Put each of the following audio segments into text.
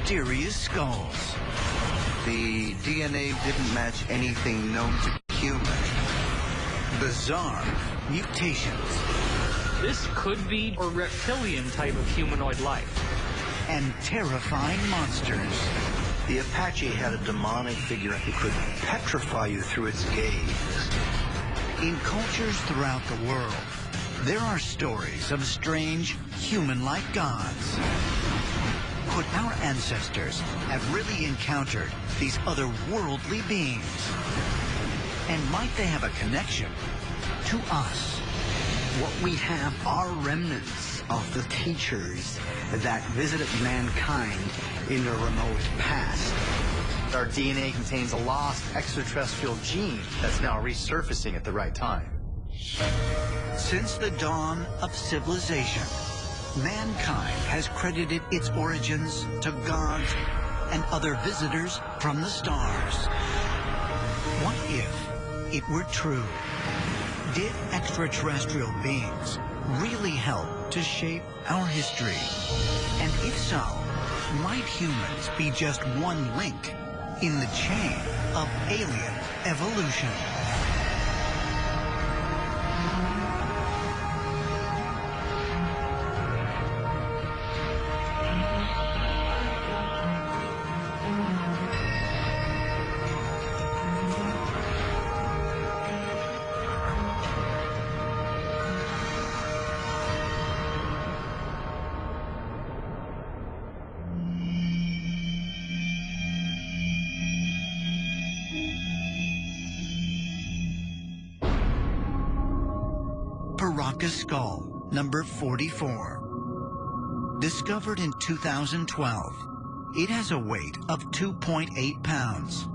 mysterious skulls. The DNA didn't match anything known to human. Bizarre mutations. This could be a reptilian type of humanoid life. And terrifying monsters. The Apache had a demonic figure who could petrify you through its gaze. In cultures throughout the world, there are stories of strange, human-like gods. Could our ancestors have really encountered these otherworldly beings? And might they have a connection to us? What we have are remnants of the teachers that visited mankind in the remote past. Our DNA contains a lost extraterrestrial gene that's now resurfacing at the right time. Since the dawn of civilization, mankind has credited its origins to gods and other visitors from the stars. What if it were true? Did extraterrestrial beings really help to shape our history? And if so, might humans be just one link in the chain of alien evolution? Paracas skull, number 44. Discovered in 2012, it has a weight of 2.8 pounds,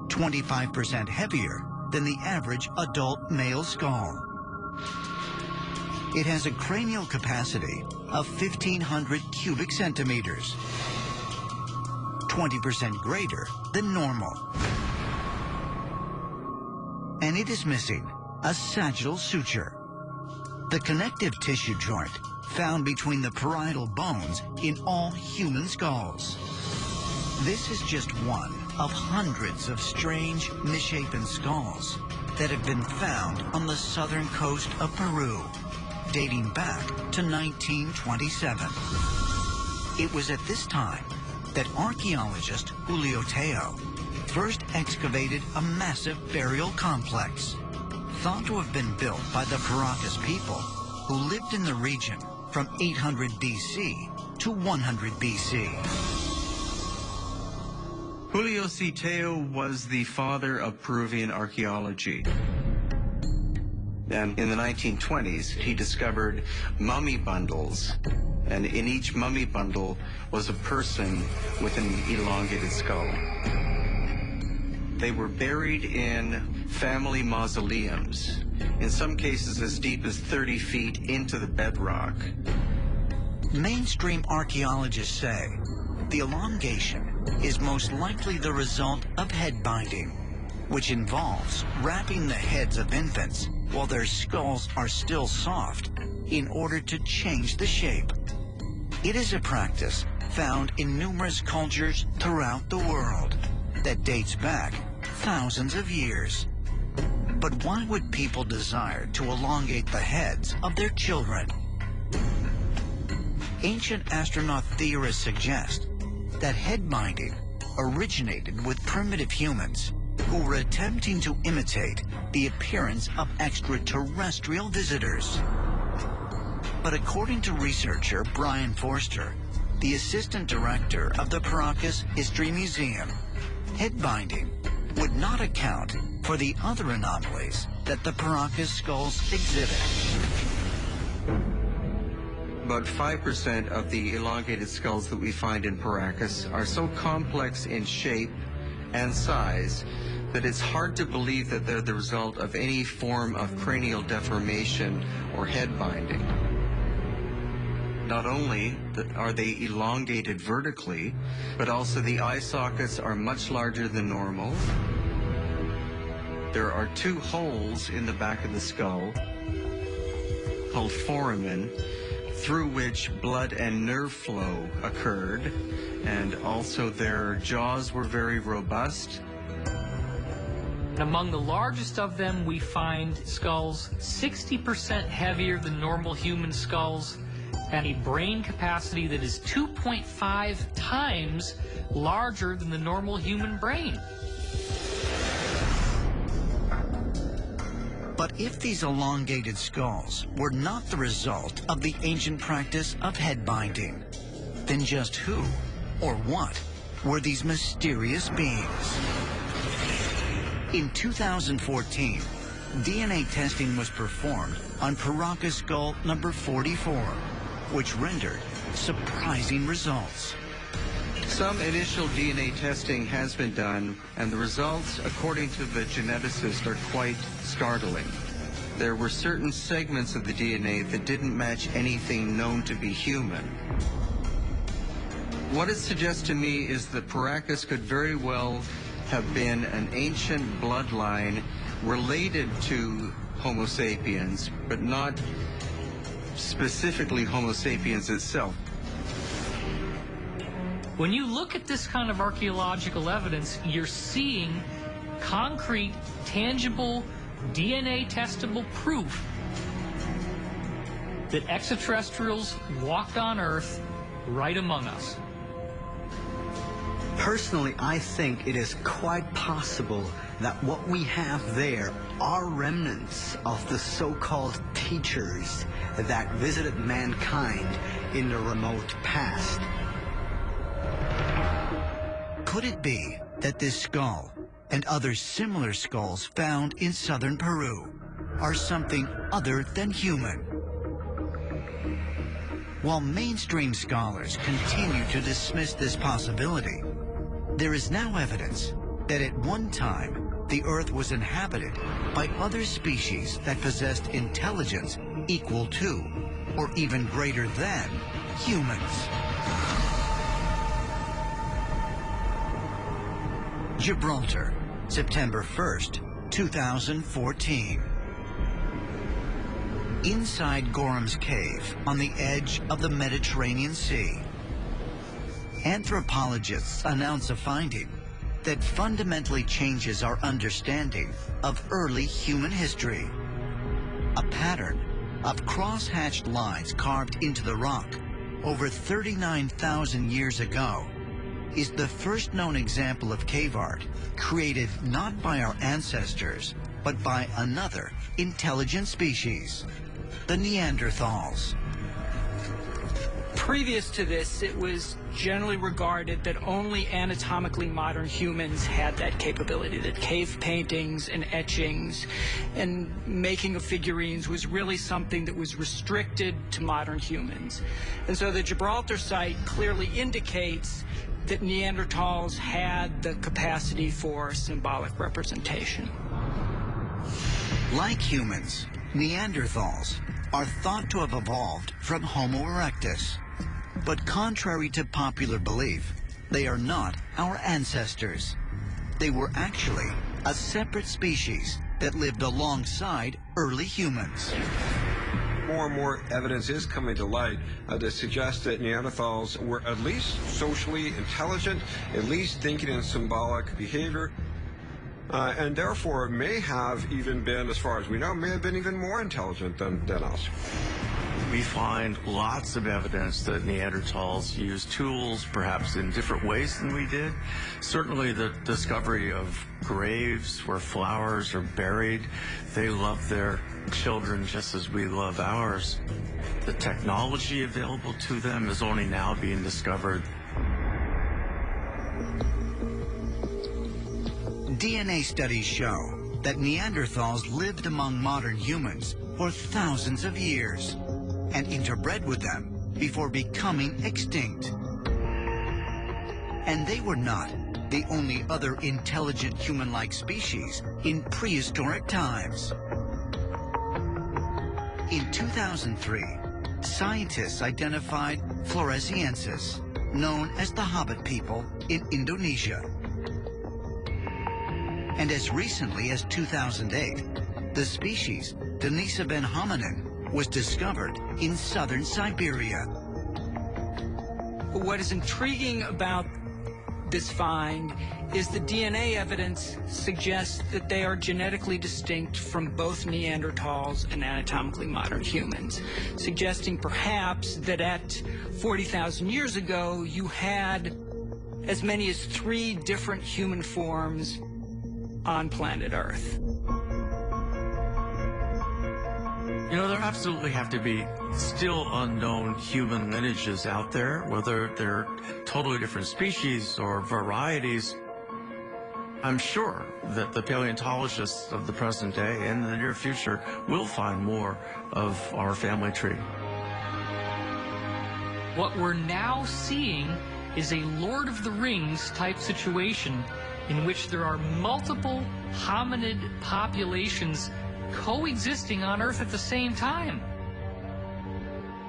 25% heavier than the average adult male skull. It has a cranial capacity of 1,500 cubic centimeters, 20% greater than normal. And it is missing a sagittal suture, the connective tissue joint found between the parietal bones in all human skulls. This is just one of hundreds of strange, misshapen skulls that have been found on the southern coast of Peru, dating back to 1927. It was at this time that archaeologist Julio Teo first excavated a massive burial complex, thought to have been built by the Paracas people who lived in the region from 800 BC to 100 BC. Julio C. Teo was the father of Peruvian archaeology. And in the 1920s, he discovered mummy bundles. And in each mummy bundle was a person with an elongated skull. They were buried in family mausoleums, in some cases as deep as 30 feet into the bedrock. Mainstream archaeologists say the elongation is most likely the result of head binding, which involves wrapping the heads of infants while their skulls are still soft in order to change the shape. It is a practice found in numerous cultures throughout the world that dates back thousands of years. But why would people desire to elongate the heads of their children? Ancient astronaut theorists suggest that head binding originated with primitive humans who were attempting to imitate the appearance of extraterrestrial visitors. But according to researcher Brian Forster, the assistant director of the Paracas History Museum, head binding would not account for the other anomalies that the Paracas skulls exhibit. About 5% of the elongated skulls that we find in Paracas are so complex in shape and size that it's hard to believe that they're the result of any form of cranial deformation or head binding. Not only are they elongated vertically, but also the eye sockets are much larger than normal. There are 2 holes in the back of the skull called foramen through which blood and nerve flow occurred, and also their jaws were very robust. Among the largest of them, we find skulls 60% heavier than normal human skulls and a brain capacity that is 2.5 times larger than the normal human brain. But if these elongated skulls were not the result of the ancient practice of head binding, then just who or what were these mysterious beings? In 2014, DNA testing was performed on Paracas skull number 44, which rendered surprising results. Some initial DNA testing has been done, and the results, according to the geneticist, are quite startling. There were certain segments of the DNA that didn't match anything known to be human. What it suggests to me is that Paracas could very well have been an ancient bloodline related to Homo sapiens, but not specifically Homo sapiens itself. When you look at this kind of archaeological evidence, you're seeing concrete, tangible, DNA testable proof that extraterrestrials walked on Earth right among us. Personally, I think it is quite possible that what we have there are remnants of the so-called teachers that visited mankind in the remote past. Could it be that this skull and other similar skulls found in southern Peru are something other than human? While mainstream scholars continue to dismiss this possibility, there is now evidence that at one time the Earth was inhabited by other species that possessed intelligence equal to or even greater than humans. Gibraltar, September 1st, 2014. Inside Gorham's Cave on the edge of the Mediterranean Sea, anthropologists announce a finding that fundamentally changes our understanding of early human history. A pattern of cross-hatched lines carved into the rock over 39,000 years ago is the first known example of cave art created not by our ancestors, but by another intelligent species, the Neanderthals. Previous to this, it was generally regarded that only anatomically modern humans had that capability, that cave paintings and etchings and making of figurines was really something that was restricted to modern humans. And so the Gibraltar site clearly indicates that Neanderthals had the capacity for symbolic representation. Like humans, Neanderthals are thought to have evolved from Homo erectus. But contrary to popular belief, they are not our ancestors. They were actually a separate species that lived alongside early humans. More and more evidence is coming to light to suggest that Neanderthals were at least socially intelligent, at least thinking in symbolic behavior, and therefore may have even been, as far as we know, may have been even more intelligent than us. We find lots of evidence that Neanderthals used tools, perhaps in different ways than we did. Certainly the discovery of graves where flowers are buried, they love their children just as we love ours. The technology available to them is only now being discovered. DNA studies show that Neanderthals lived among modern humans for thousands of years and interbred with them before becoming extinct. And they were not the only other intelligent human-like species in prehistoric times. In 2003, scientists identified Floresiensis, known as the Hobbit people, in Indonesia. And as recently as 2008, the species Denisovan hominin was discovered in southern Siberia. What is intriguing about this find is the DNA evidence suggests that they are genetically distinct from both Neanderthals and anatomically modern humans, suggesting perhaps that at 40,000 years ago you had as many as 3 different human forms on planet Earth. You know, there absolutely have to be still unknown human lineages out there, whether they're totally different species or varieties. I'm sure that the paleontologists of the present day and in the near future will find more of our family tree. What we're now seeing is a Lord of the Rings type situation in which there are multiple hominid populations coexisting on Earth at the same time.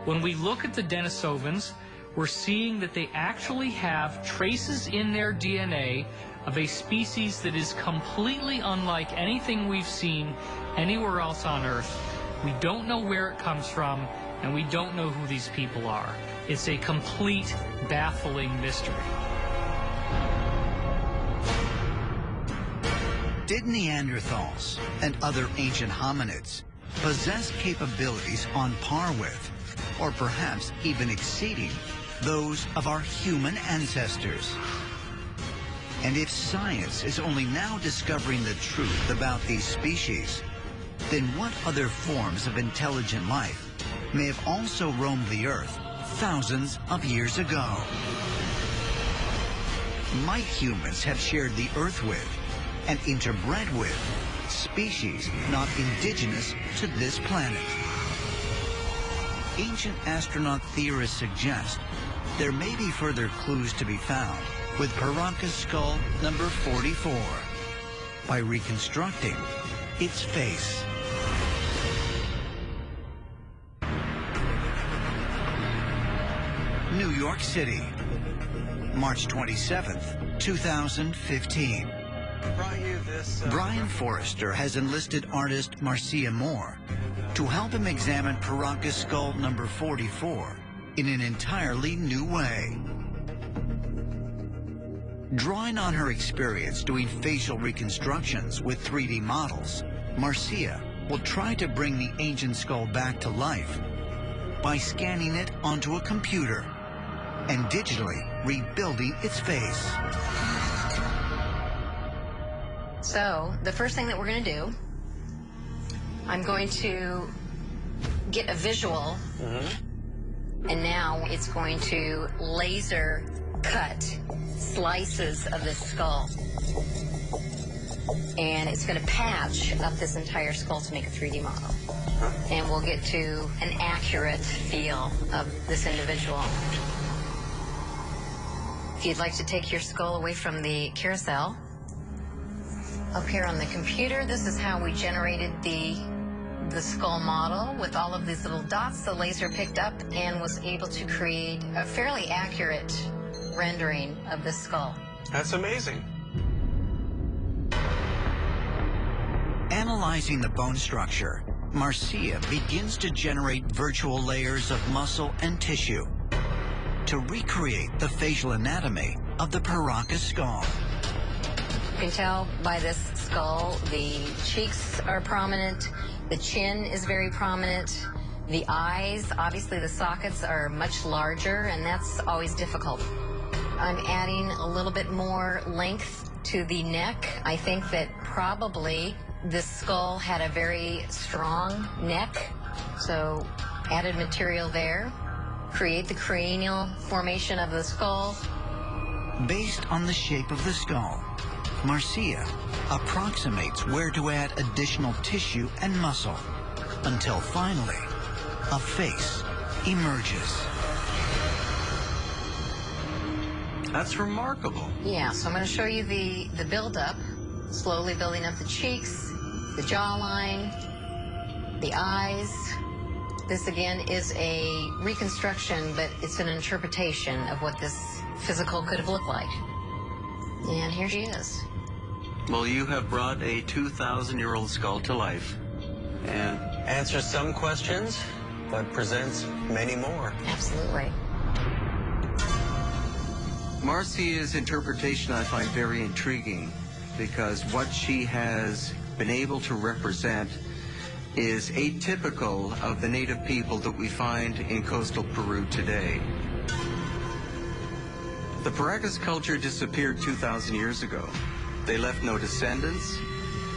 When we look at the Denisovans, we're seeing that they actually have traces in their DNA of a species that is completely unlike anything we've seen anywhere else on Earth. We don't know where it comes from, and we don't know who these people are. It's a complete, baffling mystery. Did Neanderthals and other ancient hominids possess capabilities on par with, or perhaps even exceeding, those of our human ancestors? And if science is only now discovering the truth about these species, then what other forms of intelligent life may have also roamed the Earth thousands of years ago? Might humans have shared the Earth with and interbred with species not indigenous to this planet? Ancient astronaut theorists suggest there may be further clues to be found with Paracas skull number 44 by reconstructing its face. New York City, March 27th, 2015. Brian Forrester has enlisted artist Marcia Moore to help him examine Paracas skull number 44 in an entirely new way. Drawing on her experience doing facial reconstructions with 3D models, Marcia will try to bring the ancient skull back to life by scanning it onto a computer and digitally rebuilding its face. So the first thing that we're going to do, I'm going to get a visual, and now it's going to laser cut slices of this skull. And it's going to patch up this entire skull to make a 3D model. And we'll get to an accurate feel of this individual. If you'd like to take your skull away from the carousel, up here on the computer, this is how we generated the skull model with all of these little dots the laser picked up and was able to create a fairly accurate rendering of the skull. That's amazing. Analyzing the bone structure, Marcia begins to generate virtual layers of muscle and tissue to recreate the facial anatomy of the Paracas skull. You can tell by this skull, the cheeks are prominent, the chin is very prominent, the eyes, obviously the sockets are much larger, and that's always difficult. I'm adding a little bit more length to the neck. I think that probably this skull had a very strong neck, so added material there. Create the cranial formation of the skull. Based on the shape of the skull, Marcia approximates where to add additional tissue and muscle until finally a face emerges. That's remarkable. Yeah, so I'm going to show you the build-up, slowly building up the cheeks, the jawline, the eyes. This, again, is a reconstruction, but it's an interpretation of what this physical could have looked like. And here she is. Well, you have brought a 2,000-year-old skull to life. And answers some questions, but presents many more. Absolutely. Marcia's interpretation I find very intriguing because what she has been able to represent is atypical of the native people that we find in coastal Peru today. The Paracas culture disappeared 2,000 years ago. They left no descendants,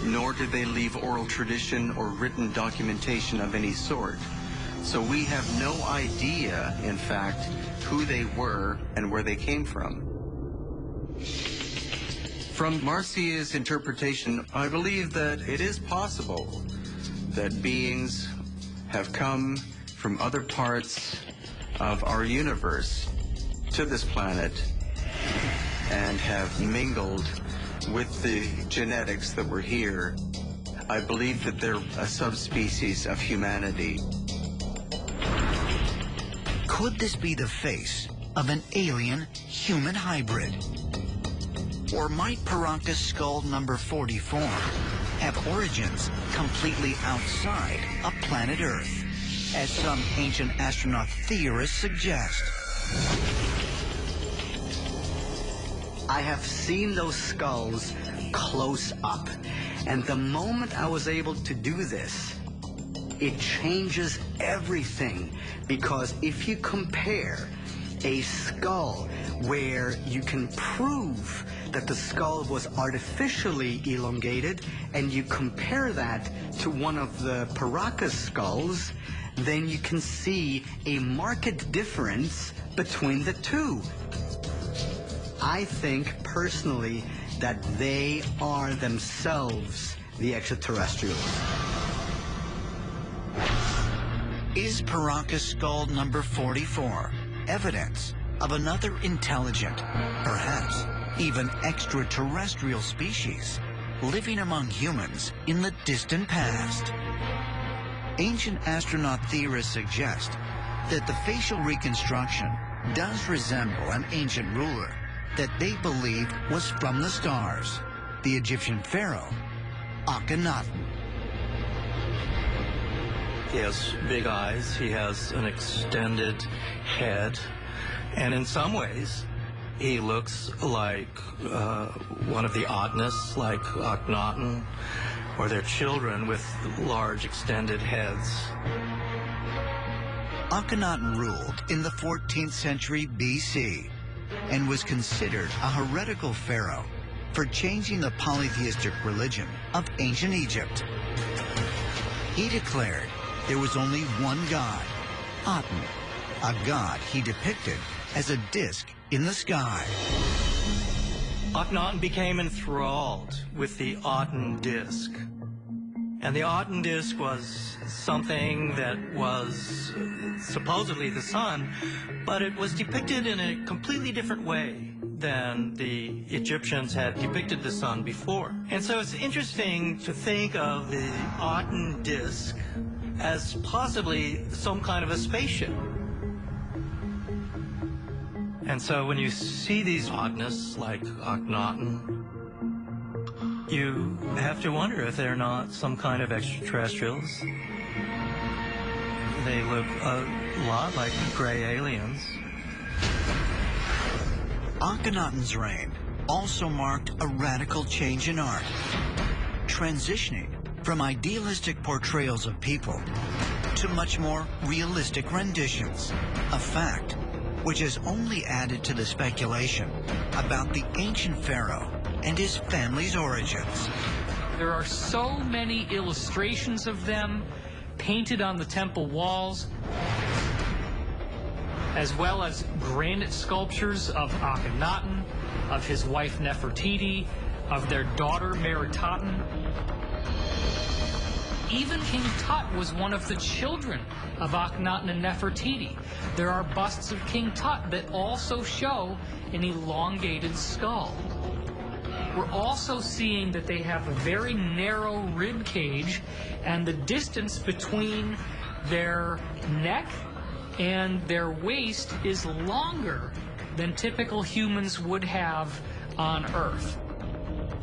nor did they leave oral tradition or written documentation of any sort. So we have no idea, in fact, who they were and where they came from. From Marcia's interpretation, I believe that it is possible that beings have come from other parts of our universe to this planet and have mingled with the genetics that were here. I believe that they're a subspecies of humanity. Could this be the face of an alien-human hybrid? Or might Paracas skull number 44 have origins completely outside of planet Earth, as some ancient astronaut theorists suggest? I have seen those skulls close up, and the moment I was able to do this, it changes everything, because if you compare a skull where you can prove that the skull was artificially elongated and you compare that to one of the Paracas skulls, then you can see a marked difference between the two. I think personally that they are themselves the extraterrestrials. Is Paracas skull number 44 evidence of another intelligent, perhaps even extraterrestrial species living among humans in the distant past? Ancient astronaut theorists suggest that the facial reconstruction does resemble an ancient ruler that they believed was from the stars, the Egyptian pharaoh, Akhenaten. He has big eyes, he has an extended head, and in some ways, he looks like one of the Adnas, like Akhenaten, or their children with large extended heads. Akhenaten ruled in the 14th century BC and was considered a heretical pharaoh for changing the polytheistic religion of ancient Egypt. He declared there was only one god, Aten, a god he depicted as a disk in the sky. Akhenaten became enthralled with the Aten disk. And the Aten disk was something that was supposedly the sun, but it was depicted in a completely different way than the Egyptians had depicted the sun before. And so it's interesting to think of the Aten disk as possibly some kind of a spaceship. And so when you see these Adnas like Akhenaten, you have to wonder if they're not some kind of extraterrestrials. They look a lot like gray aliens. Akhenaten's reign also marked a radical change in art, transitioning from idealistic portrayals of people to much more realistic renditions, a fact which has only added to the speculation about the ancient pharaoh and his family's origins. There are so many illustrations of them painted on the temple walls, as well as granite sculptures of Akhenaten, of his wife Nefertiti, of their daughter Meritaten. Even King Tut was one of the children of Akhenaten and Nefertiti. There are busts of King Tut that also show an elongated skull. We're also seeing that they have a very narrow rib cage, and the distance between their neck and their waist is longer than typical humans would have on Earth.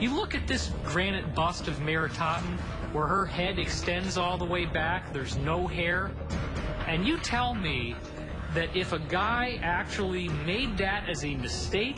You look at this granite bust of Meritaten, where her head extends all the way back, there's no hair. And you tell me that if a guy actually made that as a mistake,